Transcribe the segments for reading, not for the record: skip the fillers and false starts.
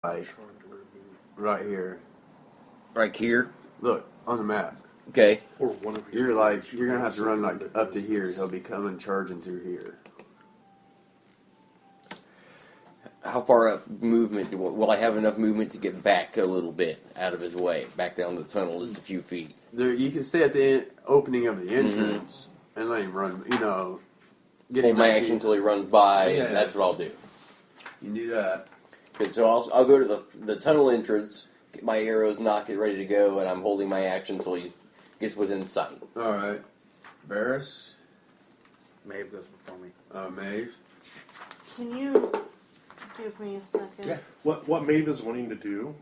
Like, right here. Right here? Look, on the map. Okay. Or one of You're going to have to run like up to here. He'll be coming charging through here. How far up movement will I have enough movement to get back a little bit out of his way? Back down the tunnel just a few feet. There, you can stay at the opening of the entrance and let him run, get Hold my action until he runs by, Yeah. and that's what I'll do. You can do that. Good, so I'll go to the tunnel entrance, get my arrows, knock it ready to go, and I'm holding my action until he gets within sight. Alright. Varis? Mave goes before me. Mave? Can you give me a second? Yeah. What Mave is wanting to do,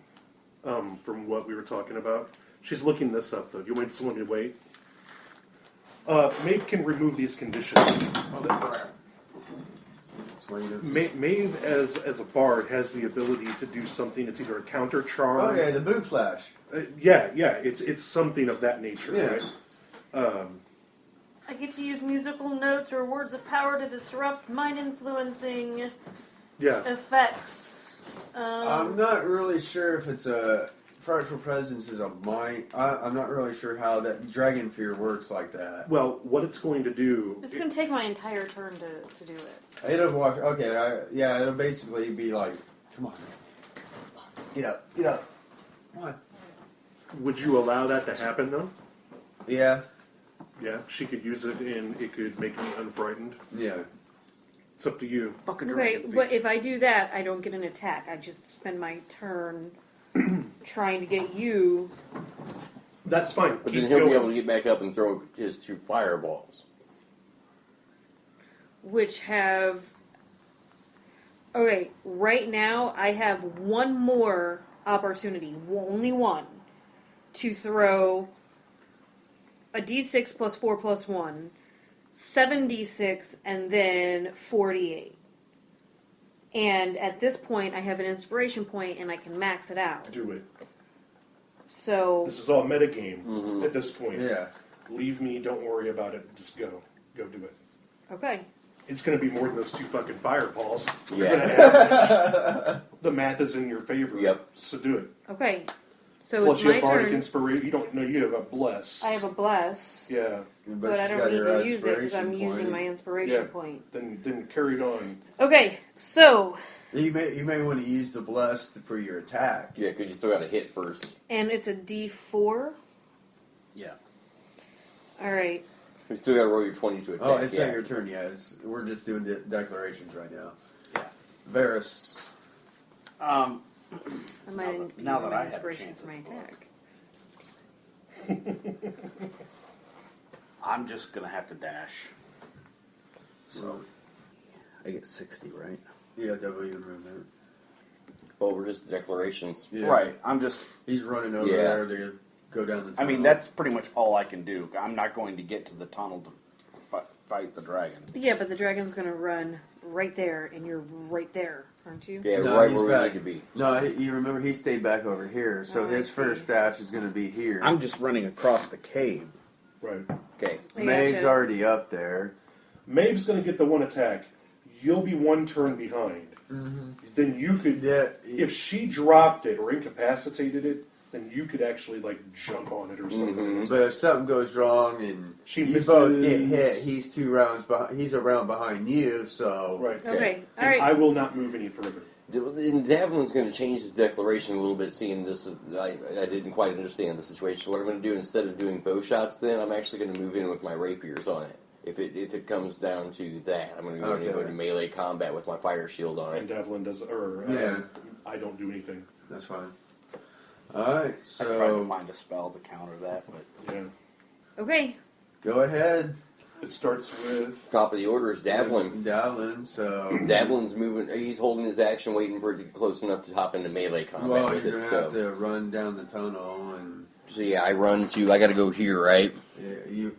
from what we were talking about, she's looking this up though. Do you want someone to wait? Mave can remove these conditions. Mave, as a bard, has the ability to do something. It's either a counter charm. Okay, the boot flash. Yeah, it's something of that nature, Yeah. right? I get to use musical notes or words of power to disrupt mind-influencing Yeah. effects. I'm not really sure if it's a frightful presence is a mind. I'm not really sure how that dragon fear works like that. Well, what it's going to do. It's going to take my entire turn to do it. It'll watch. Okay, it'll basically be like, come on, get up. Come on. Would you allow that to happen though? Yeah. Yeah, she could use it and it could make me unfrightened. Yeah. It's up to you. Okay, but if I do that, I don't get an attack. I just spend my turn trying to get you. That's fine. But Keep then he'll going. be able to get back up and throw his 2 fireballs. Which have... Okay, right now I have one more opportunity, only one, to throw a d6 plus 4 plus 1, 7d6, and then 48. And at this point, I have an inspiration point, and I can max it out. Do it. So... This is all metagame at this point. Yeah. Leave me, don't worry about it, just go. Go do it. Okay. It's going to be more than those 2 fucking fireballs. Yeah. The math is in your favor. Yep. So do it. Okay. So Plus it's you my have bardic turn. inspiration. You don't know you have a bless. I have a bless. Yeah. But I she's don't got need her to use it because I'm inspiration using point. my inspiration Yeah. point. Then carry it on. Okay, so... You may want to use the bless for your attack. Yeah, because you still got to hit first. And it's a D4? Yeah. Alright. You still got to roll your 20 to attack. Oh, it's yeah. not your turn yet. We're just doing declarations right now. Yeah. Varys. I might use now that my I have a inspiration chance for my at the attack. I'm just gonna have to dash. So I get 60, right? Yeah, W remove that. Well, we're just declarations. Yeah. Right. I'm just. He's running over Yeah. there to go down the tunnel. I mean, that's pretty much all I can do. I'm not going to get to the tunnel to fight the dragon. Yeah, but the dragon's gonna run right there, and you're right there, aren't you? Yeah, No, right he's where back. we need to be. No, you remember he stayed back over here, so Oh, I his see. first dash is going to be here. I'm just running across the cave. Right. Okay. I Maeve's gotcha. already up there. Maeve's going to get the 1 attack. You'll be 1 turn behind. Mm-hmm. Then you could, Yeah. if she dropped it or incapacitated it, then you could actually like jump on it or something. But if something goes wrong and She you both get misses- hit, he's 2 rounds behind. He's a round behind you, so Right. Okay, And alright. I will not move any further. And Davlin's going to change his declaration a little bit, seeing this is, I didn't quite understand the situation. So what I'm going to do, instead of doing bow shots, then I'm actually going to move in with my rapiers on it. If it comes down to that, I'm going to go into melee combat with my fire shield on And it. Davlin does, or Yeah. I don't do anything. that's fine. All right, I tried to so find a spell to counter that, but Yeah. Okay, go ahead, It starts with Top of the order is Davlin. Davlin. So Davlin's moving. He's holding his action, waiting for it to get close enough to hop into melee combat well, with you're it. gonna have So, to run down the tunnel, and yeah, I run to. I got to go here, right? yeah,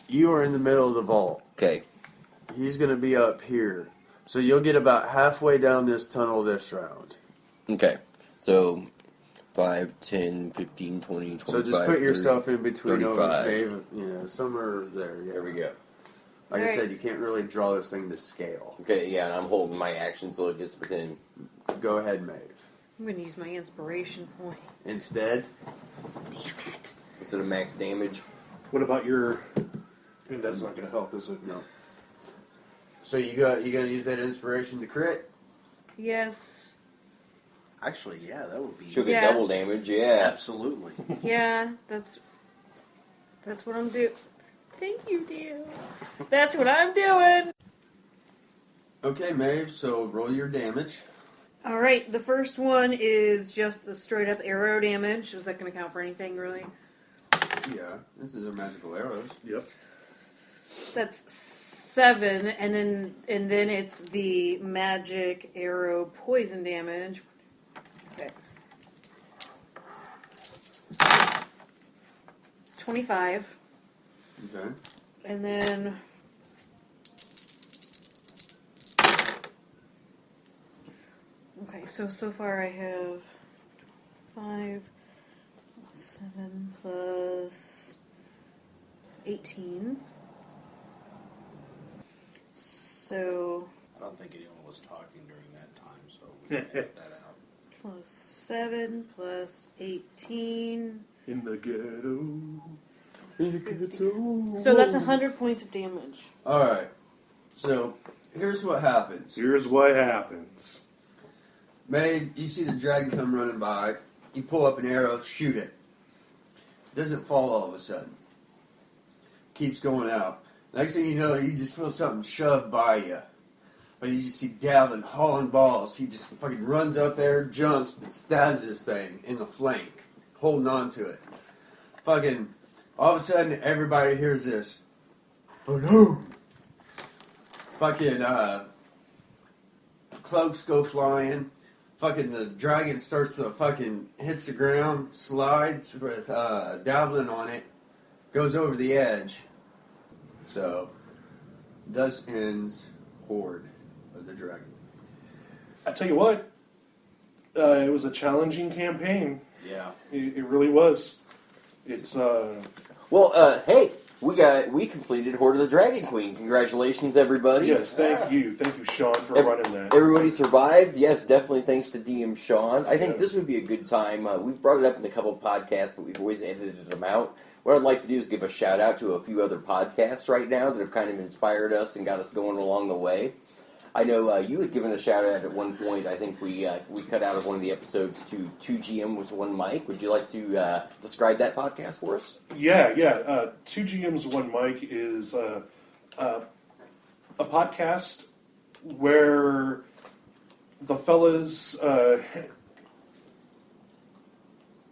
you are in the middle of the vault. Okay. He's gonna be up here, so you'll get about halfway down this tunnel this round. Okay. So 5, 10, 15, 20, 25, So just put yourself in between 35. Dave, somewhere there. Yeah. There we go. Like I Alright. said, you can't really draw this thing to scale. Okay, yeah, and I'm holding my action until it gets within. Go ahead, Mave. I'm going to use my inspiration point. Instead, Damn it. Instead of max damage. What about your... And that's not going to help, is it? no. So you gonna use that inspiration to crit? Yes. Actually, yeah, that would be She'll get Yes. double damage, yeah. absolutely. Yeah, that's what I'm doing. Thank you, dear. That's what I'm doing. Okay, Mave. So roll your damage. All right, the first one is just the straight up arrow damage. Is that going to count for anything, really? Yeah, this is a magical arrows. Yep. That's 7, and then it's the magic arrow poison damage. Okay. 25, Okay. and then so far I have 5, 7 plus 18. So I don't think anyone was talking during that time, so we can cut that out. plus 7 plus 18. In the ghetto. So that's 100 points of damage. All right. So here's what happens. Here's what happens. Mave, you see the dragon come running by. You pull up an arrow, shoot it. Doesn't fall all of a sudden. Keeps going out. Next thing you know, you just feel something shoved by you. But you just see Davlin hauling balls. He just fucking runs up there, jumps, and stabs this thing in the flank, holding on to it. Fucking, all of a sudden, everybody hears this. Boom! Fucking, cloaks go flying. Fucking the dragon starts to fucking hits the ground, slides with Davlin on it, goes over the edge. So, thus ends Horde of the Dragon. I tell you what, it was a challenging campaign. Yeah. It really was. It's Well, hey, we completed Horde of the Dragon Queen. Congratulations, everybody. yes. Thank you, Sean, for running that. Everybody survived. Yes, definitely thanks to DM Sean. I think Yeah. this would be a good time. We've brought it up in a couple of podcasts, but we've always edited them out. What I'd like to do is give a shout out to a few other podcasts right now that have kind of inspired us and got us going along the way. I know you had given a shout out at one point. I think we cut out of one of the episodes to 2 GM with 1 mic. Would you like to describe that podcast for us? Yeah. 2 GMs, 1 mic is a podcast where the fellas,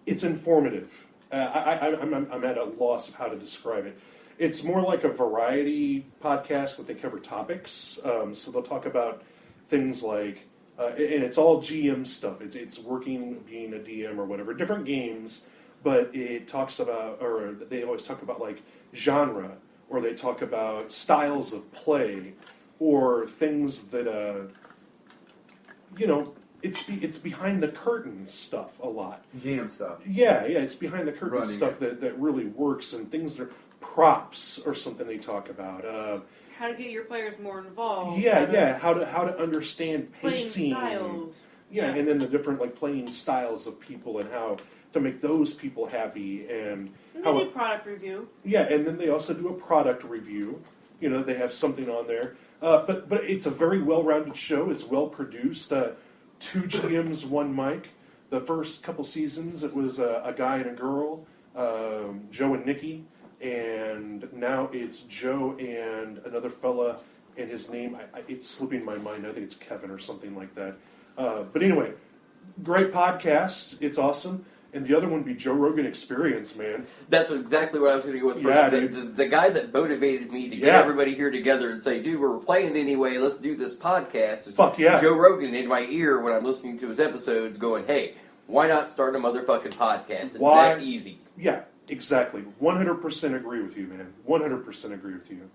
it's informative. I'm at a loss of how to describe it. It's more like a variety podcast that they cover topics. So they'll talk about things like, and it's all GM stuff. It's working, being a DM or whatever, different games. But it talks about, or they always talk about like genre, or they talk about styles of play, or things that it's behind the curtain stuff a lot. GM stuff. Yeah, it's behind the curtain Running stuff that really works, and things that are props or something they talk about. How to get your players more involved. How to understand Playing pacing. styles. Yeah, and then the different like playing styles of people and how to make those people happy and And how they do product review. yeah, and then they also do a product review. You know, they have something on there. But it's a very well-rounded show. It's well-produced. 2 GMs, 1 mic. The first couple seasons, it was a guy and a girl, Joe and Nikki. And now it's Joe and another fella, and his name, it's slipping my mind. I think it's Kevin or something like that. But anyway, great podcast. It's awesome. And the other one would be Joe Rogan Experience, man. That's exactly what I was going to go with first. Yeah, The guy that motivated me to get everybody here together and say, dude, we're playing anyway, let's do this podcast. Is Fuck yeah. Joe Rogan in my ear when I'm listening to his episodes going, hey, why not start a motherfucking podcast? It's that easy. Yeah, exactly. 100% agree with you, man. 100% agree with you.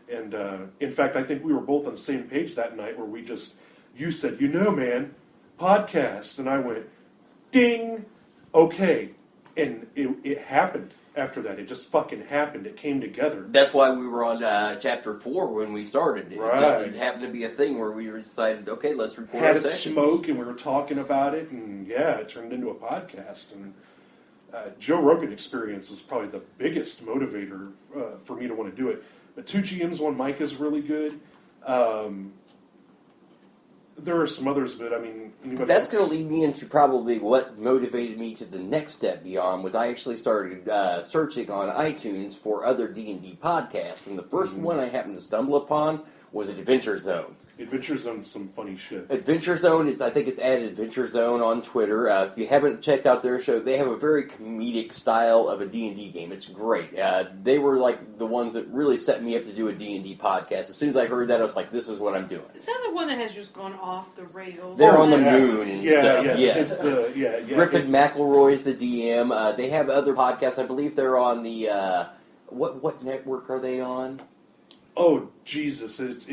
And in fact, I think we were both on the same page that night where you said, man, podcast. And I went, ding, okay. And it happened. after that. It just fucking happened. It came together. That's why we were on chapter 4 when we started. It Right. just happened to be a thing where we decided, okay, let's record Had our a sessions. smoke, and we were talking about it, and yeah, it turned into a podcast. And Joe Rogan experience was probably the biggest motivator for me to want to do it. But 2 GMs, 1 mic is really good. There are some others, but I mean, anybody That's else? going to lead me into probably what motivated me to the next step beyond was I actually started searching on iTunes for other D&D podcasts, and the first one I happened to stumble upon was Adventure Zone. Adventure Zone's some funny shit. Adventure Zone, I think it's at Adventure Zone on Twitter. If you haven't checked out their show, they have a very comedic style of a D&D game. It's great. They were like the ones that really set me up to do a D&D podcast. As soon as I heard that, I was like, this is what I'm doing. Is that the one that has just gone off the rails? They're on the yeah. moon and Yeah, stuff, yeah. yes. It's, Griffin McElroy's the DM. They have other podcasts. I believe they're on the... what network are they on? Oh Jesus! It's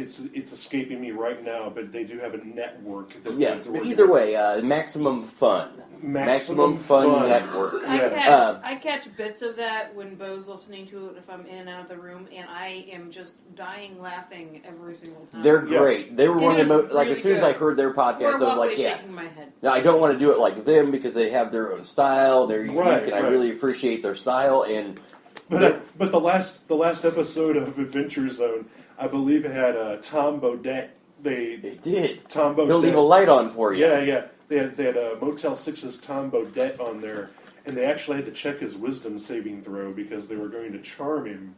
escaping me right now, but they do have a network. Yes, but either way, Maximum Fun. Maximum Fun Network. I catch bits of that when Bo's listening to it if I'm in and out of the room, and I am just dying laughing every single time. They're great. They were one of the most... Like, really as soon as I heard their podcast, I was like, yeah. Shaking my head. Now, I don't want to do it like them because they have their own style. They're unique, and I really appreciate their style. And But the last episode of Adventure Zone, I believe it had Tom Bodette. it did. Tom Bodette. He'll leave a light on for you. Yeah. They had Motel 6's Tom Bodette on there, and they actually had to check his wisdom saving throw because they were going to charm him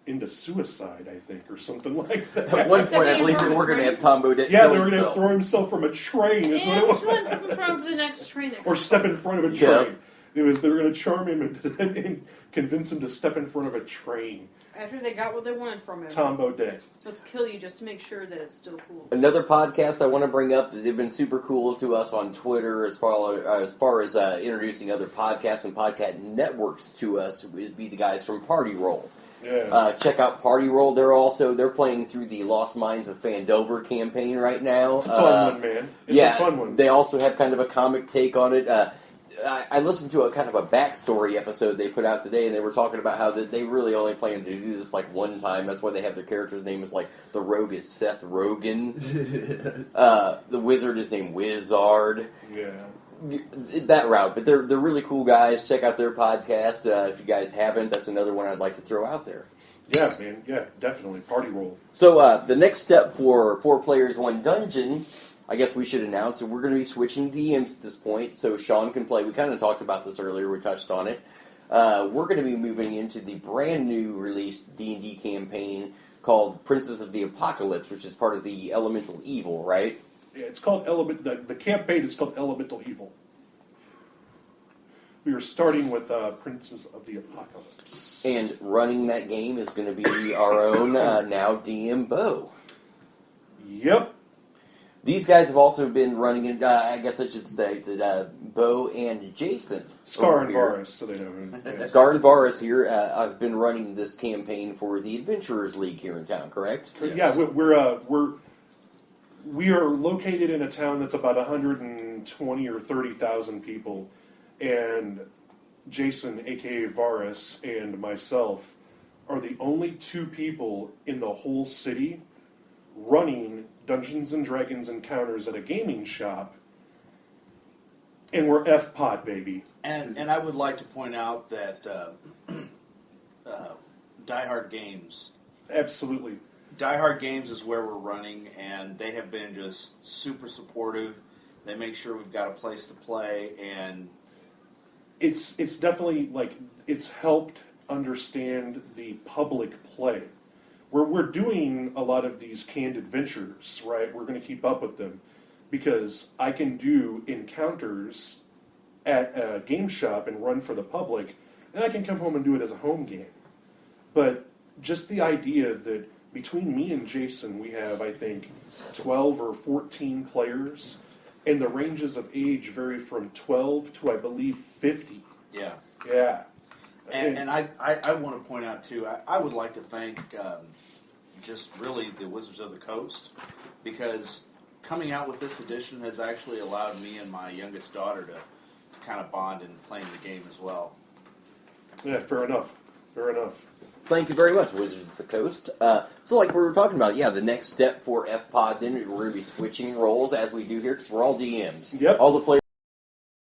into suicide, I think, or something like that. At one point, I believe they were going to have Tom Bodette Yeah, kill they were going to himself. throw himself from a train. Is what it And was. which one's up in front of the next train? Or step in front of a Yep. train. They were going to charm him and convince him to step in front of a train. After they got what they wanted from him. Tom Bodette. Let's kill you just to make sure that it's still cool. Another podcast I want to bring up that they've been super cool to us on Twitter as far as introducing other podcasts and podcast networks to us would be the guys from Party Roll. Yeah. Check out Party Roll. They're playing through the Lost Mines of Fandover campaign right now. It's a fun one, man. It's a fun one. They also have kind of a comic take on it. I listened to a kind of a backstory episode they put out today, and they were talking about how they really only plan to do this like one time. That's why they have their character's name is like the rogue is Seth Rogen. The wizard is named Wizard. Yeah. That route, but they're really cool guys. Check out their podcast if you guys haven't. That's another one I'd like to throw out there. Yeah, man. Yeah, definitely. Party Roll. So the next step for 4 players, 1 dungeon, I guess we should announce that we're going to be switching DMs at this point, so Sean can play. We kind of talked about this earlier. We touched on it. We're going to be moving into the brand new released D&D campaign called Princes of the Apocalypse, which is part of the Elemental Evil, right? Yeah, it's called the campaign is called Elemental Evil. We are starting with Princes of the Apocalypse. And running that game is going to be our own now DM Bo. Yep. These guys have also been running it, I guess I should say, that Bo and Jason. Scar and Varis, so they know. Yeah. Scar and Varis here have been running this campaign for the Adventurers League here in town, correct? Yeah, we are located in a town that's about 120 or 30,000 people, and Jason, aka Varis, and myself are the only 2 people in the whole city running Dungeons and Dragons encounters at a gaming shop, and we're F-Pod, baby. And I would like to point out that Die Hard Games. Absolutely. Die Hard Games is where we're running, and they have been just super supportive. They make sure we've got a place to play, and It's definitely, like, it's helped understand the public play. We're doing a lot of these canned adventures, right? We're going to keep up with them because I can do encounters at a game shop and run for the public, and I can come home and do it as a home game. But just the idea that between me and Jason, we have, I think, 12 or 14 players, and the ranges of age vary from 12 to, I believe, 50. yeah. Yeah. And I want to point out, too, I would like to thank just really the Wizards of the Coast, because coming out with this edition has actually allowed me and my youngest daughter to kind of bond in playing the game as well. Yeah, fair enough. Fair enough. Thank you very much, Wizards of the Coast. So, like we were talking about, yeah, the next step for FPod, then we're going to be switching roles as we do here, because we're all DMs. Yep. All the players